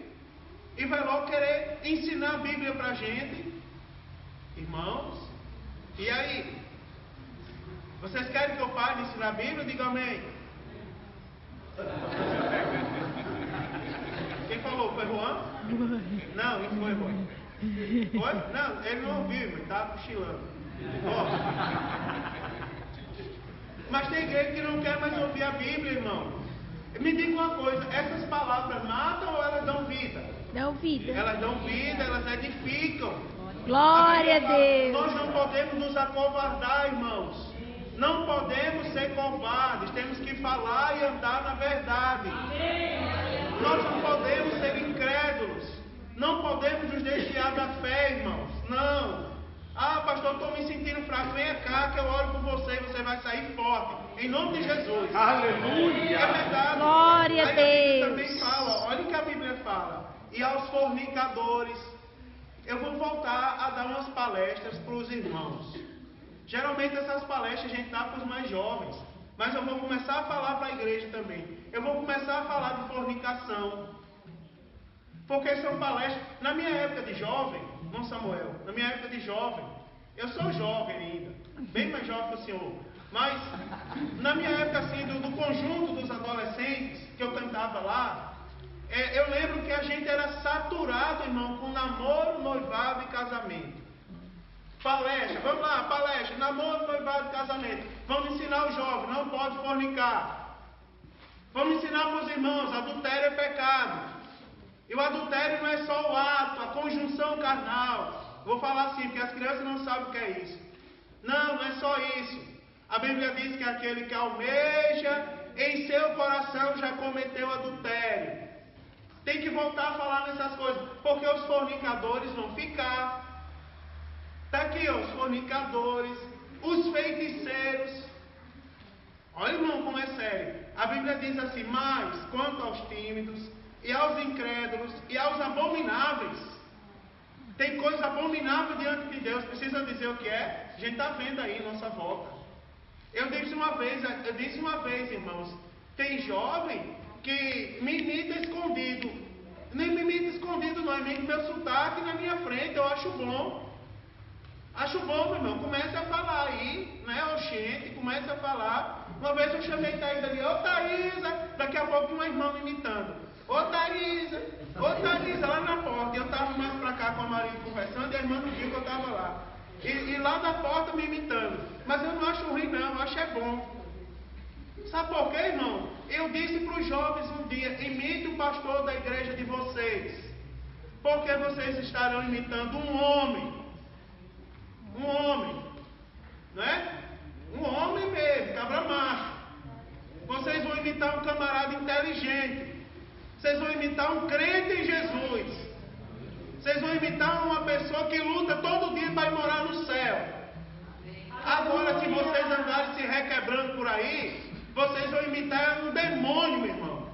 e vai logo querer ensinar a Bíblia para a gente. Irmãos, e aí? Vocês querem que eu pare de ensinar a Bíblia? Diga amém. Quem falou? Foi Juan? Não, isso foi Juan. Foi? Não, ele não ouviu, mas estava cochilando. Mas tem igreja que não quer mais ouvir a Bíblia, irmão. Me diga uma coisa, essas palavras matam ou elas dão vida? Dão vida. Elas dão vida, elas edificam. Glória a Deus. Nós não podemos nos acovardar, irmãos. Não podemos ser covardes, temos que falar e andar na verdade. Nós não podemos ser incrédulos. Não podemos nos desviar da fé, irmãos. Não. Ah, pastor, estou me sentindo fraco. Venha cá que eu oro por você e você vai sair forte. Em nome de Jesus. Aleluia. É verdade. Glória a Aí a Bíblia Deus. também fala, olha o que a Bíblia fala. E aos fornicadores. Eu vou voltar a dar umas palestras para os irmãos. Geralmente essas palestras a gente dá para os mais jovens. Mas eu vou começar a falar para a igreja também. Eu vou começar a falar de fornicação. Porque são palestras. Na minha época de jovem, irmão Samuel, na minha época de jovem, eu sou jovem ainda, bem mais jovem que o senhor, mas na minha época assim, do conjunto dos adolescentes que eu cantava lá, eu lembro que a gente era saturado, irmão, com namoro, noivado e casamento. Palestra, vamos lá, palestra, namoro, noivado e casamento. Vamos ensinar os jovens, não pode fornicar. Vamos ensinar para os irmãos, adultério é pecado. E o adultério não é só o ato, a conjunção carnal. Vou falar assim, porque as crianças não sabem o que é isso. Não, não é só isso. A Bíblia diz que aquele que almeja em seu coração já cometeu adultério. Tem que voltar a falar nessas coisas, porque os fornicadores vão ficar. Está aqui, ó, os fornicadores, os feiticeiros. Olha, irmão, como é sério. A Bíblia diz assim: mas quanto aos tímidos, e aos incrédulos, e aos abomináveis. Tem coisa abominável diante de Deus. Precisa dizer o que é? A gente está vendo aí em nossa volta. Eu disse uma vez, irmãos, tem jovem que me imita escondido. Nem me imita escondido, não. Imita meu sotaque na minha frente. Eu acho bom. Acho bom, meu irmão. Comece a falar aí, né? Oxente, comece a falar. Uma vez eu chamei Thaís ali: ô Thaísa. Daqui a pouco uma irmã me imitando: ô Thaísa, lá na porta. E eu estava mais pra cá com a Maria conversando, e a irmã não viu que eu estava lá. E lá na porta me imitando. Mas eu não acho ruim, não. Eu acho é bom. Sabe por quê, irmão? Eu disse para os jovens um dia: imite o pastor da igreja de vocês, porque vocês estarão imitando um homem, né? Um homem mesmo, cabra macho. Vocês vão imitar um camarada inteligente, vocês vão imitar um crente em Jesus, vocês vão imitar uma pessoa que luta todo dia para ir morar no céu. Agora, se vocês andarem se requebrando por aí, vocês vão imitar um demônio, meu irmão.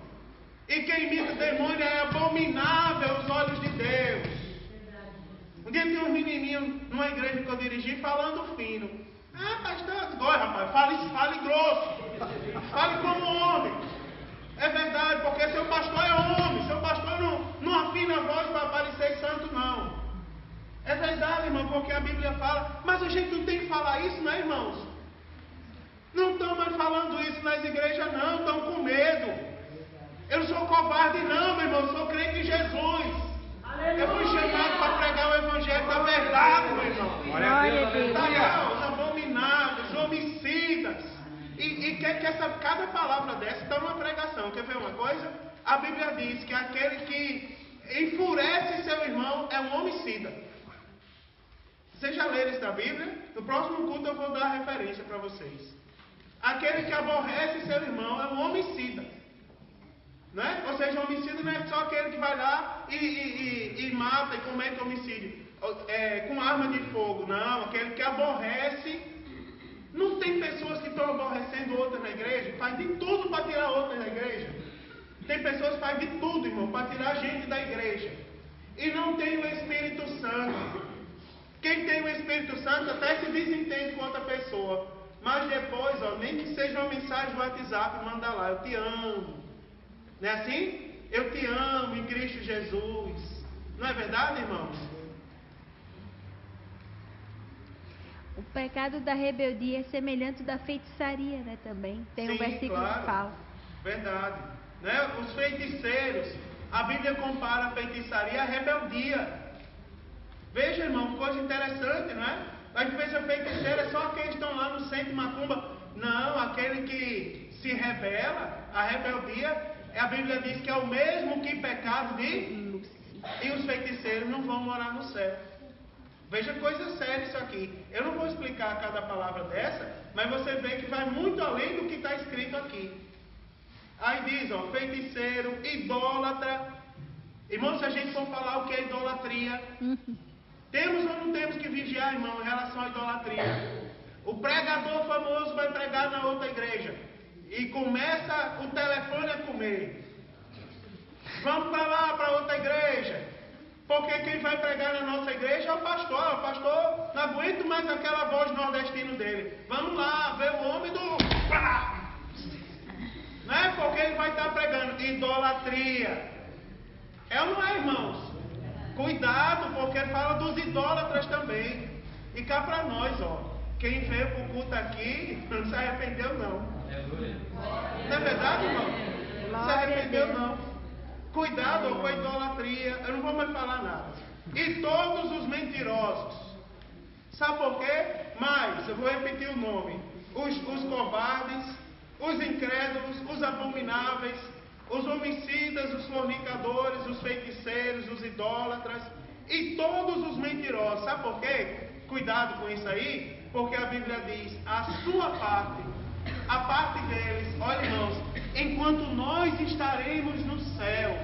E quem imita demônio é abominável aos olhos de Deus. Um dia tinha uns menininhos numa igreja que eu dirigi falando fino. Ah, pastor, dói, rapaz, fale grosso. Fale como homem. É verdade, porque seu pastor é homem. Seu pastor não afina a voz para parecer santo, não. É verdade, irmão, porque a Bíblia fala. Mas a gente não tem que falar isso, né, irmãos? Não estão mais falando isso nas igrejas, não. Estão com medo. Eu não sou covarde, não, meu irmão. Eu sou crente em Jesus. Eu fui chamado para pregar o evangelho da verdade, meu irmão. Glória a Deus. Tá, os abominados, os homicidas. E quer que cada palavra dessa está uma pregação. Quer ver uma coisa? A Bíblia diz que aquele que enfurece seu irmão é um homicida. Vocês já leram isso na Bíblia? No próximo culto eu vou dar a referência para vocês. Aquele que aborrece seu irmão é um homicida. Né? Ou seja, homicídio não é só aquele que vai lá e mata e comete homicídio com arma de fogo. Não, aquele que aborrece. Não tem pessoas que estão aborrecendo outras na igreja? Faz de tudo para tirar outras da igreja. Tem pessoas que fazem de tudo, irmão, para tirar gente da igreja. E não tem o Espírito Santo. Quem tem o Espírito Santo até se desentende com outra pessoa. Mas depois, nem que seja uma mensagem no WhatsApp, manda lá: eu te amo. Não é assim? Eu te amo em Cristo Jesus. Não é verdade, irmãos? O pecado da rebeldia é semelhante da feitiçaria, né, também. Tem um versículo claro, que fala. Verdade. Né? Os feiticeiros, a Bíblia compara a feitiçaria à rebeldia. Veja, irmão, coisa interessante, não é? A gente pensa feiticeiro é só aqueles que estão lá no centro de macumba. Não, aquele que se rebela, a rebeldia, a Bíblia diz que é o mesmo que pecado de Lúcifer. E os feiticeiros não vão morar no céu. Veja coisa séria isso aqui. Eu não vou explicar cada palavra dessa, mas você vê que vai muito além do que está escrito aqui. Aí diz, feiticeiro, idólatra. Irmão, se a gente for falar o que é idolatria, temos ou não temos que vigiar, irmão, em relação à idolatria? O pregador famoso vai pregar na outra igreja e começa o telefone a comer. Vamos para lá, para outra igreja. Porque quem vai pregar na nossa igreja é o pastor. O pastor não aguenta mais aquela voz nordestina dele. Vamos lá, ver o homem do... Não é? Porque ele vai estar pregando idolatria. É ou não é, irmãos? Cuidado, porque fala dos idólatras também. E cá para nós, quem veio para o culto aqui não se arrependeu, não. Não é verdade, irmão? Não se arrependeu, não. Cuidado com a idolatria. Eu não vou mais falar nada. E todos os mentirosos. Sabe por quê? Mas, eu vou repetir o nome. Os covardes, os incrédulos, os abomináveis, os homicidas, os fornicadores, os feiticeiros, os idólatras e todos os mentirosos. Sabe por quê? Cuidado com isso aí, porque a Bíblia diz: a sua parte, a parte deles, olha, irmãos, enquanto nós estaremos no céu,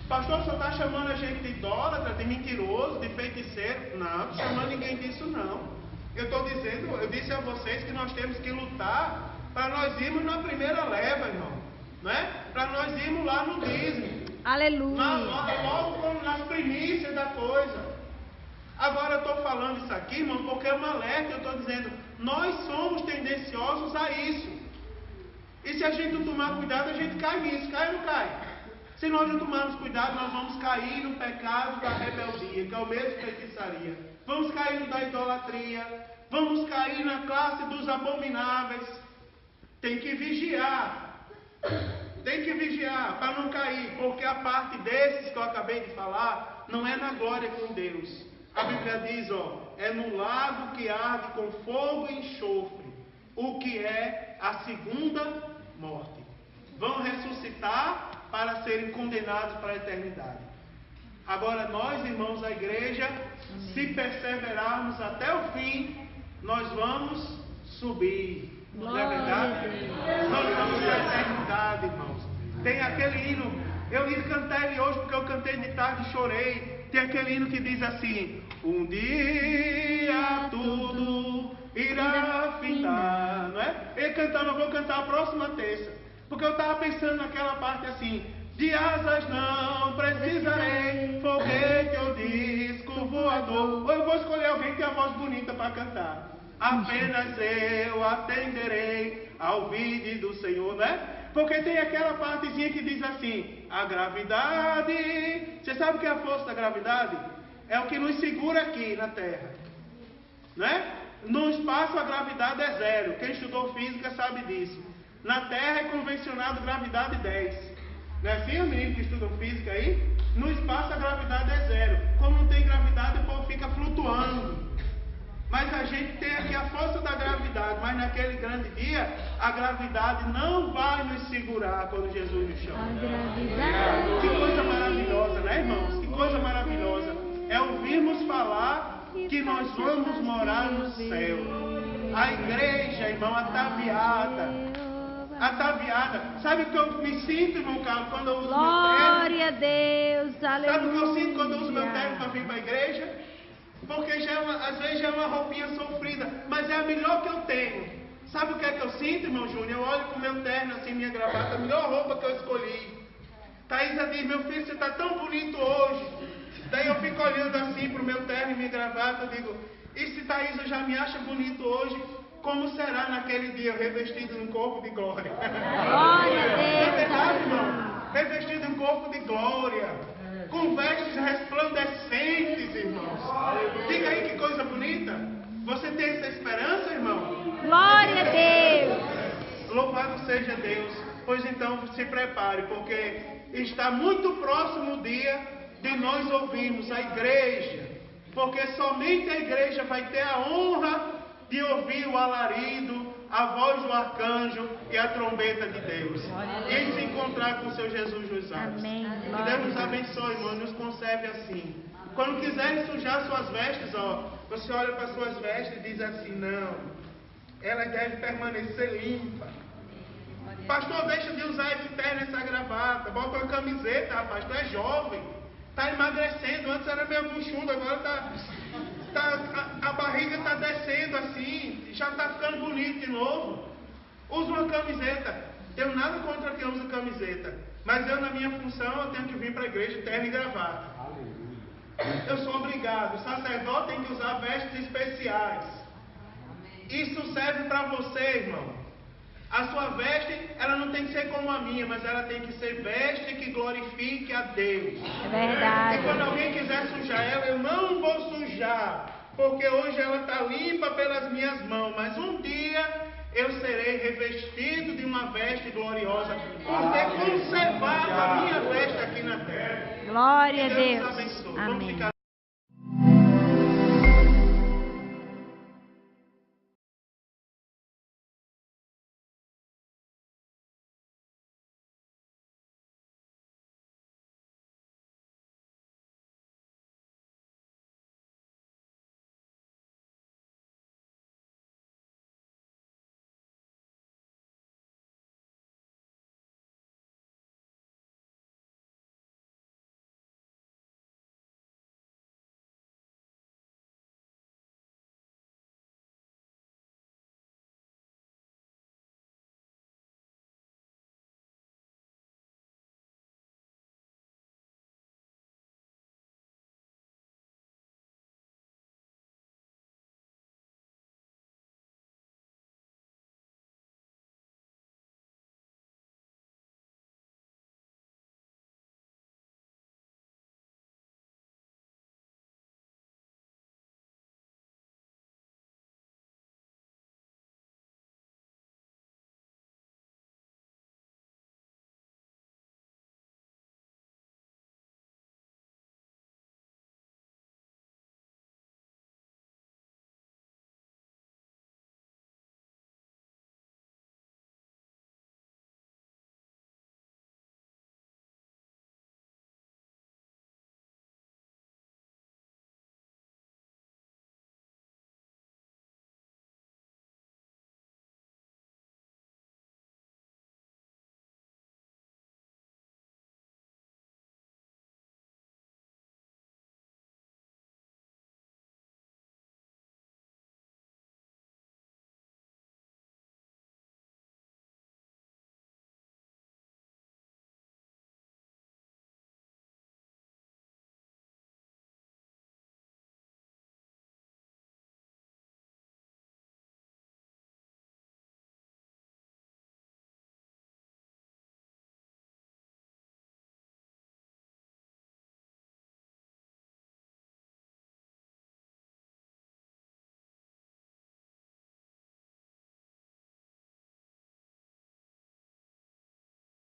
Pastor, você está chamando a gente de idólatra, de mentiroso, de feiticeiro? Não, não estou chamando ninguém disso não. Eu estou dizendo, eu disse a vocês que nós temos que lutar para nós irmos na primeira leva, irmão. Né? Para nós irmos lá no dízimo. Aleluia. Logo nas primícias da coisa. Agora eu estou falando isso aqui, irmão, porque é um alerta. Eu estou dizendo, nós somos tendenciosos a isso. E se a gente não tomar cuidado, a gente cai nisso. Cai ou não cai? Se nós não tomarmos cuidado, nós vamos cair no pecado da rebeldia, que é o mesmo feitiçaria. Vamos cair no da idolatria. Vamos cair na classe dos abomináveis. Tem que vigiar. Tem que vigiar para não cair, porque a parte desses que eu acabei de falar não é na glória com Deus. A Bíblia diz, é no lago que arde com fogo e enxofre, o que é a segunda morte. Vão ressuscitar para serem condenados para a eternidade. Agora nós, irmãos da igreja, se perseverarmos até o fim, nós vamos subir. Não é verdade? Nós vamos para a eternidade, irmãos. Tem aquele hino, eu ia cantar ele hoje porque eu cantei de tarde e chorei. Tem aquele hino que diz assim: um dia tudo irá findar, não é? Eu cantando, eu vou cantar a próxima terça, porque eu estava pensando naquela parte assim: de asas não precisarei, foguete ou disco voador. Ou eu vou escolher alguém que tem a voz bonita para cantar. Apenas eu atenderei ao vide do Senhor, né? Porque tem aquela partezinha que diz assim: a gravidade. Você sabe o que é a força da gravidade? É o que nos segura aqui na Terra, né? No espaço a gravidade é 0. Quem estudou física sabe disso. Na Terra é convencionado gravidade 10. Não é assim, o menino que estuda física aí? No espaço a gravidade é 0. Como não tem gravidade, o povo fica flutuando. Mas a gente tem aqui a força da gravidade, mas naquele grande dia, a gravidade não vai nos segurar quando Jesus nos chama. Que coisa maravilhosa, né, irmãos? Que coisa maravilhosa. É ouvirmos falar que nós vamos morar no céu. A igreja, irmão, ataviada. Ataviada. Sabe o que eu me sinto, irmão Carlos, quando eu uso meu terno? Glória a Deus, aleluia. Sabe o que eu sinto quando eu uso meu terno para vir para a igreja? Porque já às vezes já é uma roupinha sofrida, mas é a melhor que eu tenho. Sabe o que é que eu sinto, irmão Júnior? Eu olho pro meu terno, assim, minha gravata, a melhor roupa que eu escolhi. Thaisa diz: meu filho, você está tão bonito hoje. Daí eu fico olhando assim pro meu terno e minha gravata, eu digo: e se Thaisa já me acha bonito hoje, como será naquele dia revestido num corpo de glória? Glória a Deus. É verdade, irmão? Revestido em corpo de glória. Com vestes resplandecentes, irmãos. Diga aí que coisa bonita. Você tem essa esperança, irmão? Glória a Deus. Louvado seja Deus. Pois então se prepare, porque está muito próximo o dia de nós ouvirmos a igreja. Porque somente a igreja vai ter a honra de ouvir o alarido, a voz do arcanjo e a trombeta de Deus. E se encontrar com o seu Jesus nos ares. Amém. Que Deus nos abençoe, irmão, e nos conserve assim. Quando quiserem sujar suas vestes, você olha para suas vestes e diz assim: não, ela deve permanecer limpa. Pastor, deixa de usar esse terno, essa gravata, bota uma camiseta, rapaz, tu é jovem, está emagrecendo, antes era meio buchudo, agora a barriga está descendo assim, já está ficando bonito de novo. Usa uma camiseta. Tenho nada contra quem usa camiseta, mas eu, na minha função, eu tenho que vir para a igreja terno e gravata. Eu sou obrigado. O sacerdote tem que usar vestes especiais. Isso serve para você, irmão. A sua veste, ela não tem que ser como a minha, mas ela tem que ser veste que glorifique a Deus. É verdade. E quando alguém quiser sujar ela, eu não vou sujar, porque hoje ela está limpa pelas minhas mãos, mas um dia eu serei revestido de uma veste gloriosa, por ter conservado a minha veste aqui na terra. Glória a Deus nos Deus. abençoe. Amém.